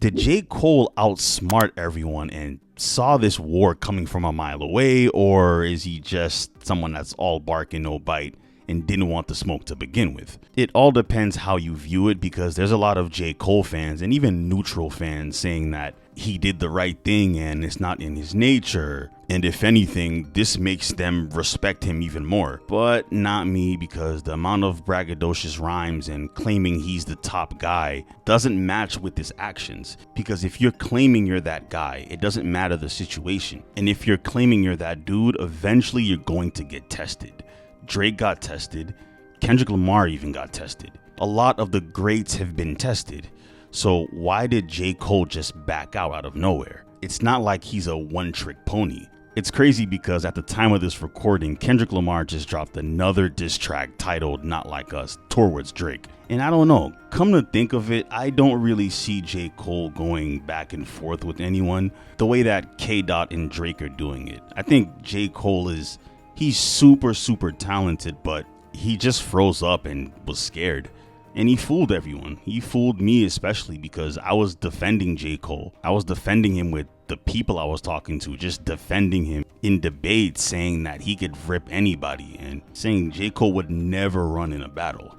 Did J. Cole outsmart everyone and saw this war coming from a mile away, or is he just someone that's all bark and no bite and didn't want the smoke to begin with? It all depends how you view it, because there's a lot of J. Cole fans and even neutral fans saying that he did the right thing and it's not in his nature. And if anything, this makes them respect him even more. But not me, because the amount of braggadocious rhymes and claiming he's the top guy doesn't match with his actions. Because if you're claiming you're that guy, it doesn't matter the situation. And if you're claiming you're that dude, eventually you're going to get tested. Drake got tested. Kendrick Lamar even got tested. A lot of the greats have been tested. So why did J. Cole just back out of nowhere? It's not like he's a one-trick pony. It's crazy because at the time of this recording, Kendrick Lamar just dropped another diss track titled Not Like Us towards Drake. And I don't know, come to think of it, I don't really see J. Cole going back and forth with anyone the way that K. Dot and Drake are doing it. I think J. Cole he's super talented, but he just froze up and was scared. And he fooled everyone. He fooled me especially, because I was defending J. Cole. I was defending him with the people I was talking to, just defending him in debates, saying that he could rip anybody and saying J. Cole would never run in a battle.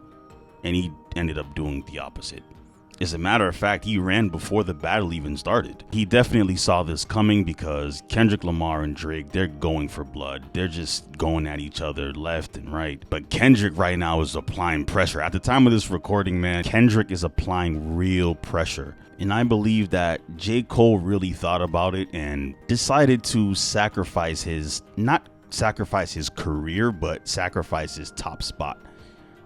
And he ended up doing the opposite. As a matter of fact, he ran before the battle even started. He definitely saw this coming, because Kendrick Lamar and Drake, they're going for blood. They're just going at each other left and right. But Kendrick right now is applying pressure. At the time of this recording, man, Kendrick is applying real pressure. And I believe that J. Cole really thought about it and decided to sacrifice not sacrifice his career, but sacrifice his top spot.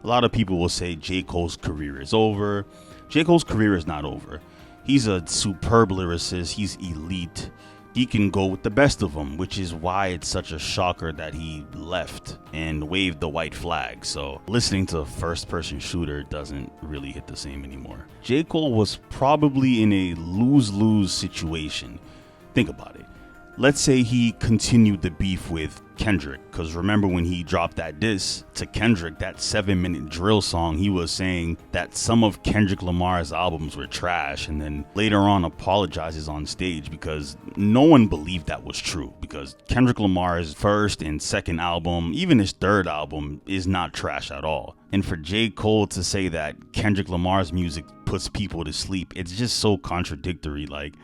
A lot of people will say J. Cole's career is over. J. Cole's career is not over. He's a superb lyricist. He's elite. He can go with the best of them, which is why it's such a shocker that he left and waved the white flag. So listening to First Person Shooter doesn't really hit the same anymore. J. Cole was probably in a lose-lose situation. Think about it. Let's say he continued the beef with Kendrick, because remember when he dropped that diss to Kendrick, that 7-minute drill song, he was saying that some of Kendrick Lamar's albums were trash, and then later on apologizes on stage, because no one believed that was true, because Kendrick Lamar's first and second album, even his third album, is not trash at all. And for J. Cole to say that Kendrick Lamar's music puts people to sleep, it's just so contradictory. Like,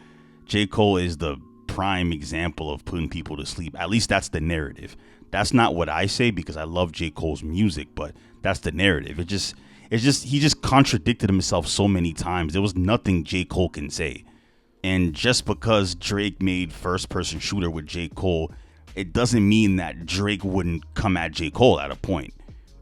J. Cole is the prime example of putting people to sleep. At least that's the narrative. That's not what I say, because I love J. Cole's music, but that's the narrative. He just contradicted himself so many times. There was nothing J. Cole can say. And just because Drake made First Person Shooter with J. Cole, it doesn't mean that Drake wouldn't come at J. Cole at a point.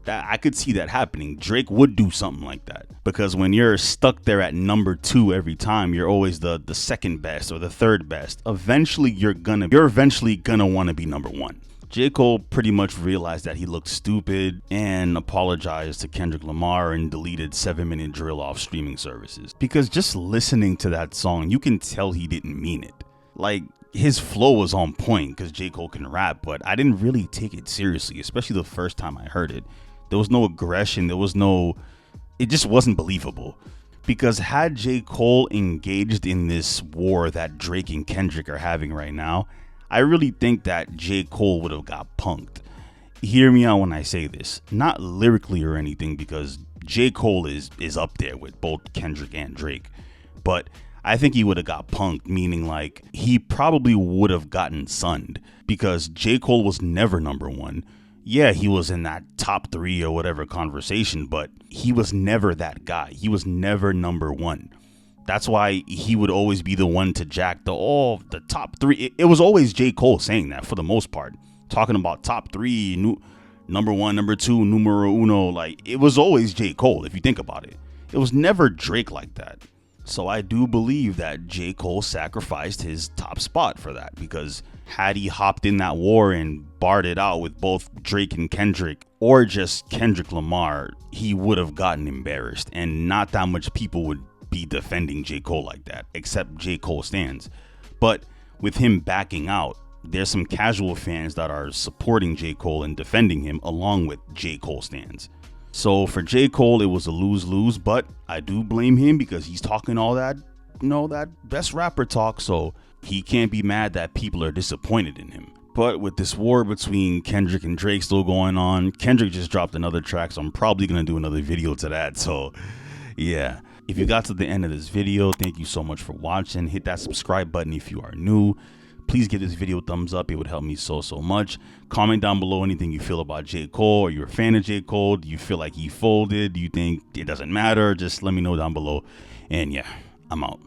That I could see that happening. Drake would do something like that, because when you're stuck there at number 2 every time, you're always the second best or the third best. Eventually you're eventually gonna want to be number 1. J. Cole pretty much realized that he looked stupid and apologized to Kendrick Lamar and deleted 7-minute drill off streaming services, because just listening to that song, you can tell he didn't mean it. Like, his flow was on point because J. Cole can rap, but I didn't really take it seriously, especially the first time I heard it. There was no aggression. It just wasn't believable. Because had J. Cole engaged in this war that Drake and Kendrick are having right now, I really think that J. Cole would have got punked. Hear me out when I say this. Not lyrically or anything, because J. Cole is up there with both Kendrick and Drake. But I think he would have got punked, meaning like he probably would have gotten sunned, because J. Cole was never number 1. Yeah, he was in that top 3 or whatever conversation, but he was never that guy. He was never number 1. That's why he would always be the one to jack the top 3. It was always J. Cole saying that for the most part, talking about top 3, number 1, number 2, numero uno. Like, it was always J. Cole, if you think about it. It was never Drake like that. So I do believe that J. Cole sacrificed his top spot for that, because had he hopped in that war and barred it out with both Drake and Kendrick, or just Kendrick Lamar, he would have gotten embarrassed, and not that much people would be defending J. Cole like that, except J. Cole stans. But with him backing out, there's some casual fans that are supporting J. Cole and defending him along with J. Cole stans. So for J. Cole, it was a lose-lose, but I do blame him because he's talking all that that best rapper talk, so he can't be mad that people are disappointed in him. But with this war between Kendrick and Drake still going on, Kendrick just dropped another track, so I'm probably going to do another video to that. So yeah, if you got to the end of this video, thank you so much for watching. Hit that subscribe button if you are new. Please give this video a thumbs up. It would help me so much. Comment down below anything you feel about J. Cole. Are you a fan of J. Cole? Do you feel like he folded? Do you think it doesn't matter? Just let me know down below. And yeah, I'm out.